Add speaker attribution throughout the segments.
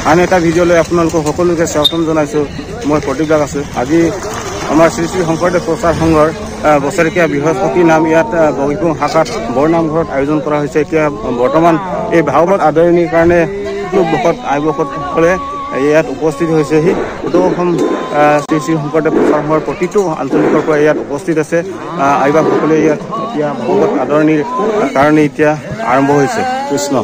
Speaker 1: আন এটা ভিডিঅ'লৈ আপোনালোকক সকলোকে স্বাগতম জনাইছোঁ। মই প্ৰদীপ দাস আছোঁ। আজি আমাৰ শ্ৰী শ্ৰী শংকৰদেৱ প্ৰচাৰ সংঘৰ বছৰেকীয়া বৃহস্পতি নাম ইয়াত বগীপুং শাখাত বৰনামঘৰত আয়োজন কৰা হৈছে। এতিয়া বৰ্তমান এই ভাগৱত আদৰণিৰ কাৰণে ভকত আই ভকতসকলে ইয়াত উপস্থিত হৈছেহি। গোটেই অসম শ্ৰী শ্ৰী শংকৰদেৱ প্ৰচাৰ সংঘৰ প্ৰতিটো আঞ্চলিকৰ পৰা ইয়াত উপস্থিত আছে। আইবাসকলে ইয়াত এতিয়া ভাগৱত আদৰণিৰ কাৰণে এতিয়া আৰম্ভ হৈছে। কৃষ্ণ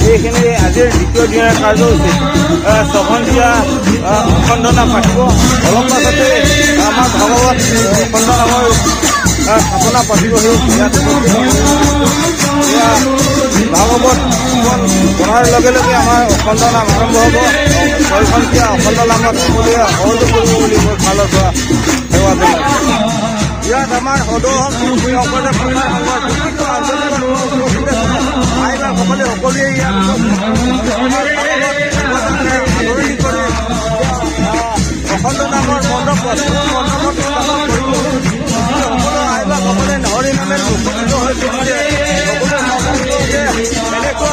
Speaker 1: এইখিনি আজিৰ দ্বিতীয় দিনৰ কাৰ্যসূচী ছঘণ্টীয়া অখণ্ডনা পাতিব। অলপ পাছতে আমাৰ ভাগৱত অখণ্ড নামৰ স্থাপনা পাতিবহি। ইয়াত ভাগৱত পঢ়াৰ লগে লগে আমাৰ অখণ্ড নাম আৰম্ভ হ'ব। 6ঘণ্টীয়া অখণ্ড নামত সকলোৱে সহযোগ কৰিব বুলি মোৰ ফালৰ পৰা সেৱা জনাইছোঁ। ইয়াত আমাৰ সদৌ শংকৰদেৱ প্ৰচাৰ সংঘৰ প্ৰতিটো আঞ্চলিক আইবাসকলে সকলোৱে ইয়াত আদৰণি কৰে। অখণ্ড নামৰ মণ্ডপত সকলো আইবাসকলে হৰি নামে উপকৃত হৈ পৰিছে। এনেকুৱা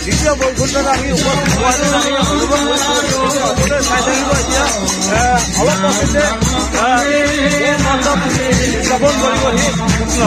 Speaker 1: দ্বিতীয় বৈকুণ্ঠত আমি উপস্থিত হোৱাটো আমি অনুভৱ কৰিছোঁ। সকলোৱে চাই থাকিব। এতিয়া অলপ পাছতে এই মণ্ডপ স্থাপন কৰিবহি। কৃষ্ণ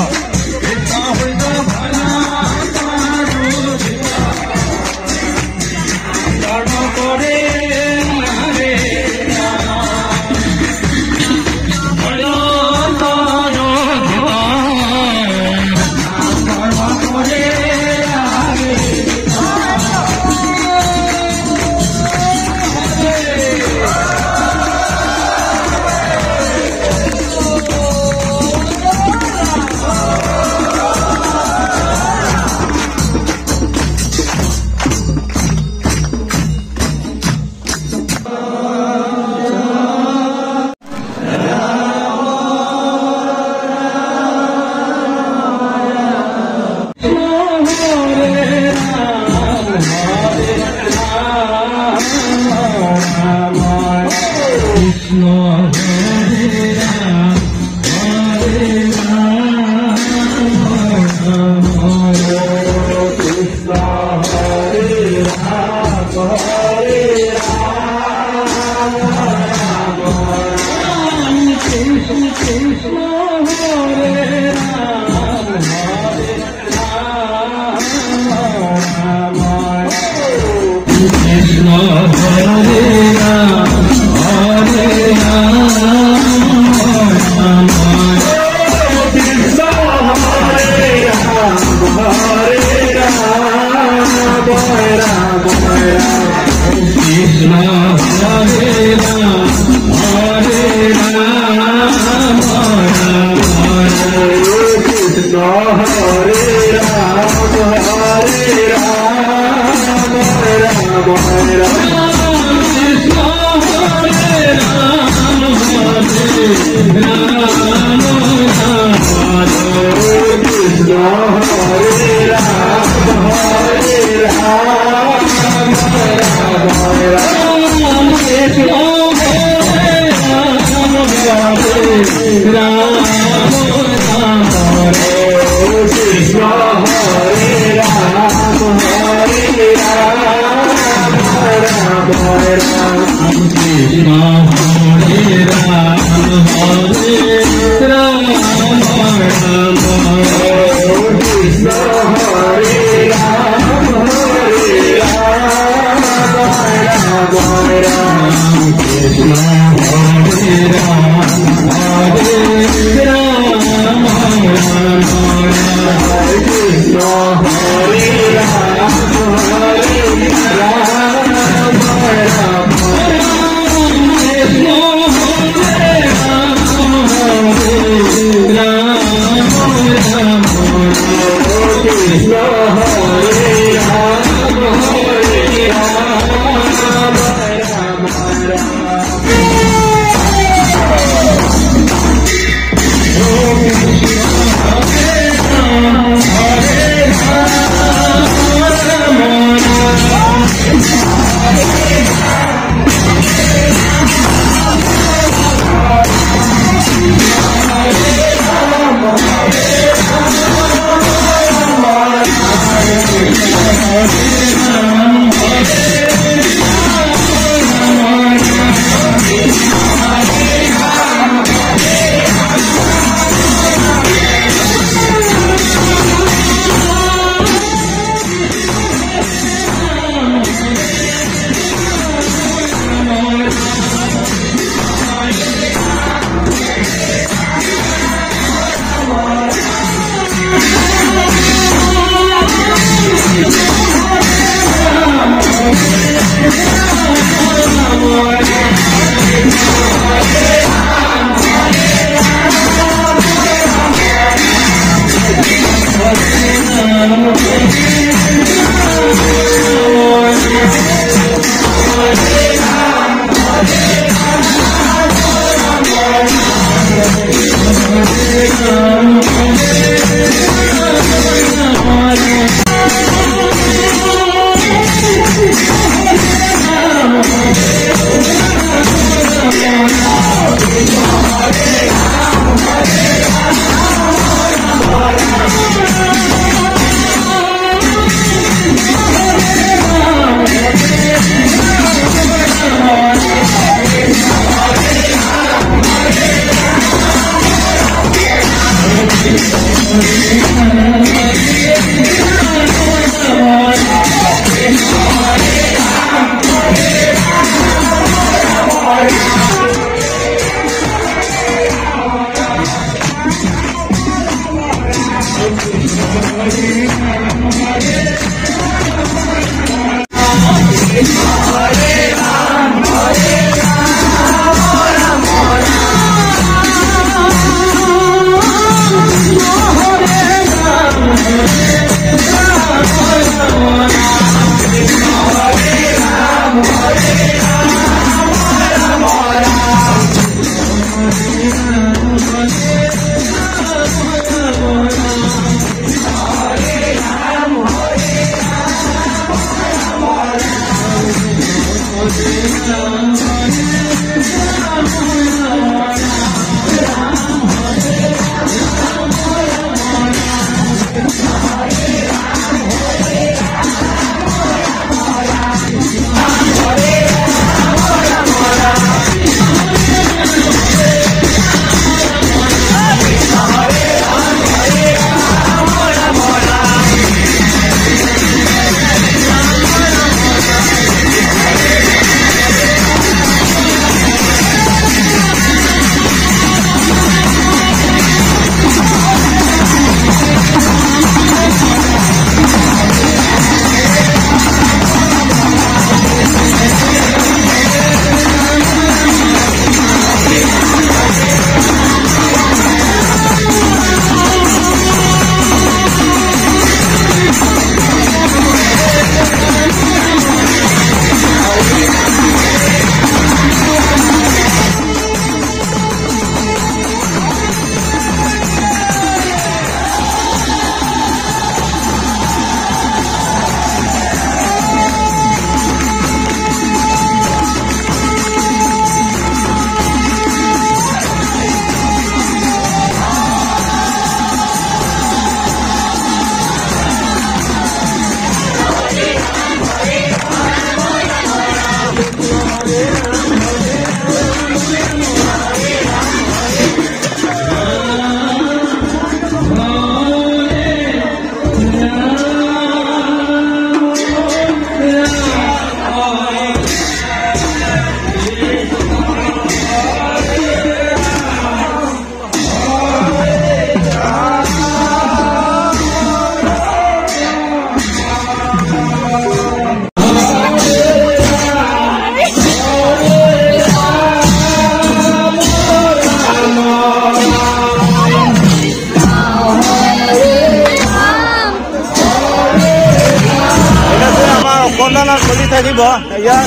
Speaker 1: চলি থাকিব ইয়াৰ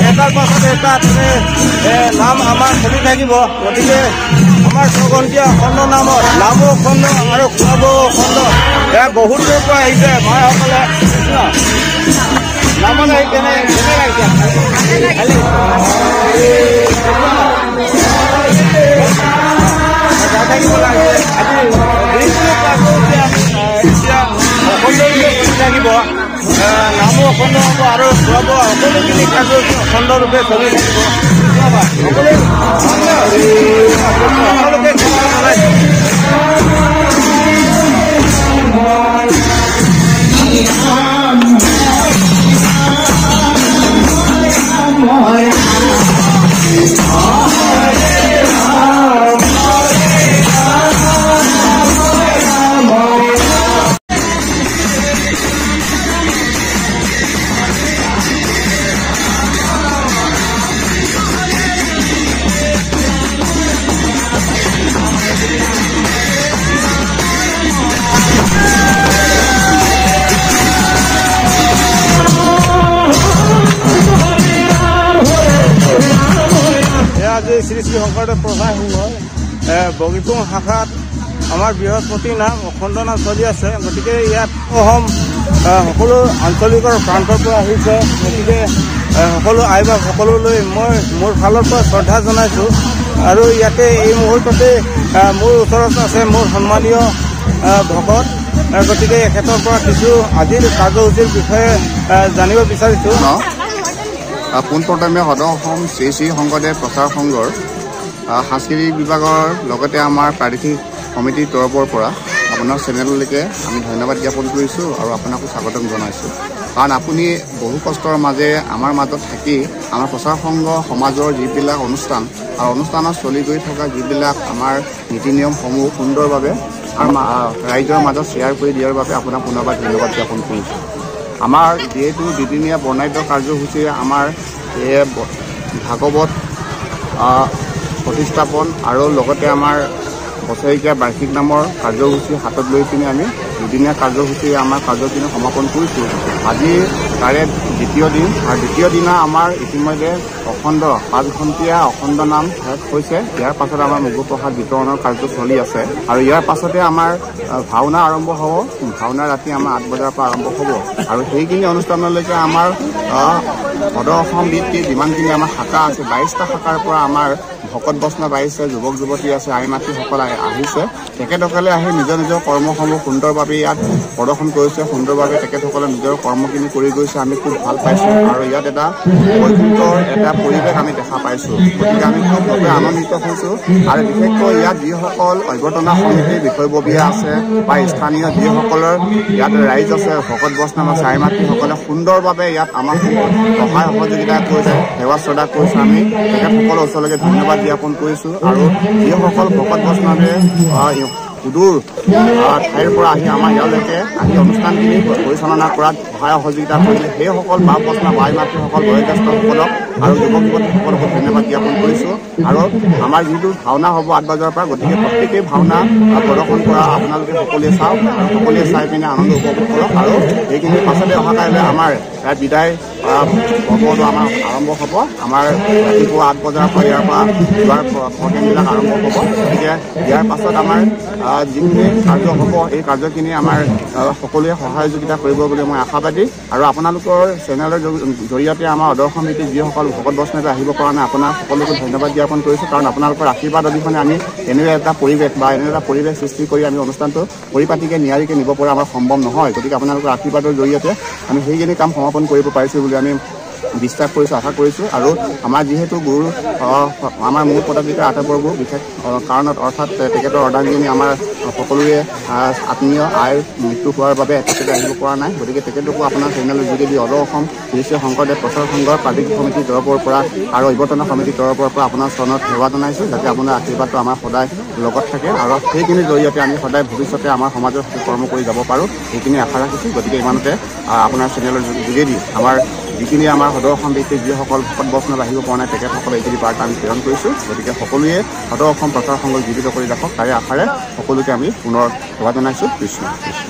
Speaker 1: এটাৰ পাছত এটা নাম আমাৰ চলি থাকিব গতিকে আমাৰ ছগন্তীয়া খণ্ড নামৰ নামো খণ্ড আৰু খোৱাবও খণ্ড এয়া বহুত দূৰৰ পৰা আহিছে মাসকলে নামত আহি কেনে লাগিছে থাকিব লাগে আজি থাকিব নামো অখণ্ড হ'ব আৰু খোৱাব সকলোখিনি কাৰ্য অখণ্ডৰূপে চলি থাকিব সকলোকে শ্ৰী শ্ৰী শংকৰদেৱ প্ৰচাৰ সংঘ বগীপুং শাখাত আমাৰ বৃহস্পতি নাম অখণ্ড নাম চলি আছে গতিকে ইয়াত অসম সকলো আঞ্চলিকৰ প্ৰান্তৰ পৰা আহিছে গতিকে সকলো আইবাক সকলোলৈ মই মোৰ ফালৰ পৰা শ্ৰদ্ধা জনাইছোঁ আৰু ইয়াতে এই মুহূৰ্ততে মোৰ ওচৰত আছে মোৰ সন্মানীয় ভকত গতিকে এখেতৰ পৰা কিছু আজিৰ কাৰ্যসূচীৰ বিষয়ে জানিব বিচাৰিছোঁ
Speaker 2: পোনপ্ৰথমে সদৌ অসম শ্ৰী শ্ৰী শংকৰদেৱ প্ৰচাৰ সংঘৰ সাংস্কৃতিক বিভাগৰ লগতে আমাৰ প্ৰাদেশিক সমিতিৰ তৰফৰ পৰা আপোনাৰ চেনেললৈকে আমি ধন্যবাদ জ্ঞাপন কৰিছোঁ আৰু আপোনাকো স্বাগতম জনাইছোঁ কাৰণ আপুনি বহু কষ্টৰ মাজে আমাৰ মাজত থাকি আমাৰ প্ৰচাৰ সংঘ সমাজৰ যিবিলাক অনুষ্ঠান আৰু অনুষ্ঠানত চলি গৈ থকা যিবিলাক আমাৰ নীতি নিয়মসমূহ সুন্দৰভাৱে আৰু ৰাইজৰ মাজত শ্বেয়াৰ কৰি দিয়াৰ বাবে আপোনাক পুনৰবাৰ ধন্যবাদ জ্ঞাপন কৰিছোঁ আমাৰ যিহেতু দুদিনীয়া বৰ্ণাঢ্য কাৰ্যসূচীৰে আমাৰ এই ভাগৱত প্ৰতিস্থাপন আৰু লগতে আমাৰ বছৰেকীয়া বাৰ্ষিক নামৰ কাৰ্যসূচী হাতত লৈ পিনে আমি দুদিনীয়া কাৰ্যসূচীৰে আমাৰ কাৰ্যখিনি সমাপন কৰিছোঁ আজি তাৰে দ্বিতীয় দিন আৰু দ্বিতীয় দিনা আমাৰ ইতিমধ্যে অখণ্ড 5 ঘণ্টীয়া অখণ্ড নাম শেষ হৈছে ইয়াৰ পাছত আমাৰ মগু প্ৰসাদ বিতৰণৰ কাৰ্য চলি আছে আৰু ইয়াৰ পাছতে আমাৰ ভাওনা আৰম্ভ হ'ব ভাওনা ৰাতি আমাৰ 8 বজাৰ পৰা আৰম্ভ হ'ব আৰু সেইখিনি অনুষ্ঠানলৈকে আমাৰ সদৌ অসম ভিত্তিত যিমানখিনি আমাৰ শাখা আছে 22টা শাখাৰ পৰা আমাৰ ভকত বৈষ্ণৱ আহিছে যুৱক যুৱতী আছে আই মাতৃসকল আহিছে তেখেতসকলে আহি নিজৰ নিজৰ কৰ্মসমূহ সুন্দৰভাৱে ইয়াত প্ৰদৰ্শন কৰিছে সুন্দৰভাৱে তেখেতসকলে নিজৰ কৰ্মখিনি কৰি গৈছে আমি খুব ভাল পাইছোঁ আৰু ইয়াত এটা বৈকুণ্ঠৰ এটা পৰিৱেশ আমি দেখা পাইছোঁ গতিকে আমি খুবভাৱে আনন্দিত হৈছোঁ আৰু বিশেষকৈ ইয়াত যিসকল অভ্যৰ্থনা সমিতিৰ বিষয়ববীয়া আছে বা স্থানীয় যিসকলৰ ইয়াত ৰাইজ আছে ভকত বৈষ্ণৱ আছে আই মাতৃসকলে সুন্দৰভাৱে ইয়াত আমাক সহায় সহযোগিতা কৰিছে সেৱা শ্ৰদ্ধা কৰিছোঁ আমি তেখেতসকলৰ ওচৰলৈকে ধন্যবাদ জ্ঞাপন কৰিছোঁ আৰু যিসকল ভকত বৈষ্ণৱে সুদূৰ ঠাইৰ পৰা আহি আমাৰ ইয়ালৈকে আহি অনুষ্ঠানখিনি পৰিচালনা কৰাত সহায় সহযোগিতা কৰিলে সেইসকল বা বৈষ্ণৱ আই মাতৃসকল বয়োজ্যেষ্ঠসকলক আৰু যুৱক যুৱতীসকলকো ধন্যবাদ জ্ঞাপন কৰিছোঁ আৰু আমাৰ যিটো ভাওনা হ'ব 8 বজাৰ পৰা গতিকে প্ৰত্যেকেই ভাওনা প্ৰদৰ্শন কৰা আপোনালোকে সকলোৱে চাওক আৰু সকলোৱে চাই পিনে আনন্দ উপভোগ কৰক আৰু এইখিনিৰ পাছতে অহা কাইলৈ আমাৰ বিদায় পৰ্বটো আমাৰ আৰম্ভ হ'ব আমাৰ ৰাতিপুৱা 8 বজাৰ পৰা ইয়াৰ পৰা যোৱাৰ প্ৰগ্ৰেমবিলাক আৰম্ভ হ'ব গতিকে ইয়াৰ পাছত আমাৰ যিখিনি কাৰ্য হ'ব এই কাৰ্যখিনি আমাৰ সকলোৱে সহযোগিতা কৰিব বুলি মই আশাবাদী আৰু আপোনালোকৰ চেনেলৰ জৰিয়তে আমাৰ সদৌ অসম ভিত্তিত যিসকল ভকত বৈষ্ণৱে আহিব পৰা নাই আপোনাক সকলোকে ধন্যবাদ জ্ঞাপন কৰিছোঁ কাৰণ আপোনালোকৰ আশীৰ্বাদ অবিহনে আমি এনে এটা পৰিৱেশ সৃষ্টি কৰি আমি অনুষ্ঠানটো পৰিপাটিকৈ নিয়াৰিকৈ নিব পৰা আমাৰ সম্ভৱ নহয় গতিকে আপোনালোকৰ আশীৰ্বাদৰ জৰিয়তে আমি সেইখিনি কাম সমাপন কৰিব পাৰিছোঁ বুলি আমি বিশ্বাস কৰিছোঁ, আশা কৰিছোঁ। আৰু আমাৰ যিহেতু গুৰু আমাৰ মূল পদাধিকাৰ আটাইবোৰবোৰ বিশেষ কাৰণত অৰ্থাৎ তেখেতৰ অৰ্ধাংগিনী আমাৰ সকলোৰে আত্মীয় আইৰ মৃত্যু হোৱাৰ বাবে তেখেতে আহিব পৰা নাই। গতিকে তেখেতকো আপোনাৰ চেনেলৰ যোগেদি অল অসম শ্ৰী শ্ৰী শংকৰদেৱ প্ৰচাৰ সংঘৰ প্ৰাদেশিক সমিতিৰ তৰফৰ পৰা আৰু অভ্যৰ্থনা সমিতিৰ তৰফৰ পৰা আপোনাৰ চৰণত সেৱা জনাইছোঁ, যাতে আপোনাৰ আশীৰ্বাদটো আমাৰ সদায় লগত থাকে আৰু সেইখিনিৰ জৰিয়তে আমি সদায় ভৱিষ্যতে আমাৰ সমাজৰ কৰ্ম কৰি যাব পাৰোঁ, সেইখিনি আশা ৰাখিছোঁ। গতিকে ইমানতে আপোনাৰ চেনেলৰ যোগেদি আমাৰ যিখিনি আমাৰ সদৌ অসম ভিত্তিক যিসকল ভকত বৈষ্ণৱ আহিব পৰা নাই তেখেতসকলে এইখিনি বাৰ্তা আমি প্ৰেৰণ কৰিছোঁ। গতিকে সকলোৱে সদৌ অসম প্ৰচাৰ সংঘক জীৱিত কৰি ৰাখক, তাৰে আশাৰে সকলোকে আমি পুনৰ সেৱা জনাইছোঁ। কৃষ্ণ কৃষ্ণ।